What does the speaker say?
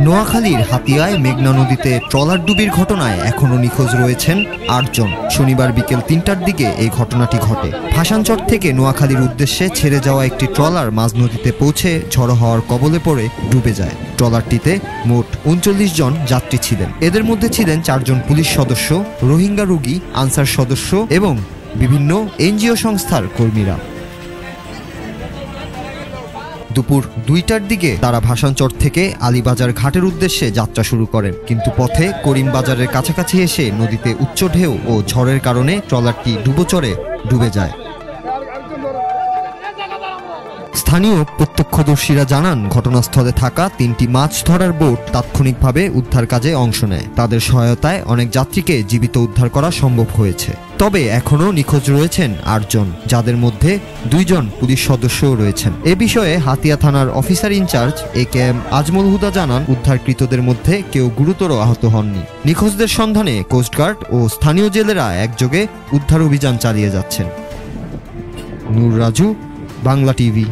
নোয়াখালীর হাতিয়ায় মেঘনা নদীতে ট্রলার ডুবির ঘটনায় এখনও নিখোঁজ রয়েছেন ৮ জন। শনিবার বিকেল ৩টার দিকে এই ঘটনাটি ঘটে। ভাসানচর থেকে নোয়াখালীর উদ্দেশ্যে ছেড়ে যাওয়া একটি ট্রলার মাঝ নদীতে পৌঁছে ঝড়ো হওয়ার কবলে পড়ে ডুবে যায়। ট্রলারটিতে মোট ৩৯ জন যাত্রী ছিলেন। এদের মধ্যে ছিলেন ৪ জন পুলিশ সদস্য, রোহিঙ্গা রোগী, আনসার সদস্য এবং বিভিন্ন এনজিও সংস্থার কর্মীরা। দুপুর ২টার দিকে তারা ভাসানচর থেকে আলীবাজার ঘাটের উদ্দেশ্যে যাত্রা শুরু করেন, কিন্তু পথে করিমবাজারের কাছাকাছি এসে নদীতে উচ্চ ঢেউ ও ঝড়ের কারণে ট্রলারটি ডুবোচরে ডুবে যায়। স্থানীয় প্রত্যক্ষদর্শীরা জানান, ঘটনাস্থলে থাকা ৩টি মাছ ধরার বোট তাৎক্ষণিকভাবে উদ্ধার কাজে অংশ নেয়। তাদের সহায়তায় অনেক যাত্রীকে জীবিত উদ্ধার করা সম্ভব হয়েছে। তবে এখনও নিখোঁজ রয়েছেন ৮ জন, যাদের মধ্যে ২ জন পুলিশ সদস্যও রয়েছেন। এ বিষয়ে হাতিয়া থানার অফিসার ইনচার্জ AKM আজমল হুদা জানান, উদ্ধারকৃতদের মধ্যে কেউ গুরুতর আহত হননি। নিখোঁজদের সন্ধানে কোস্টগার্ড ও স্থানীয় জেলেরা একযোগে উদ্ধার অভিযান চালিয়ে যাচ্ছেন। নূর রাজু, বাংলা টিভি।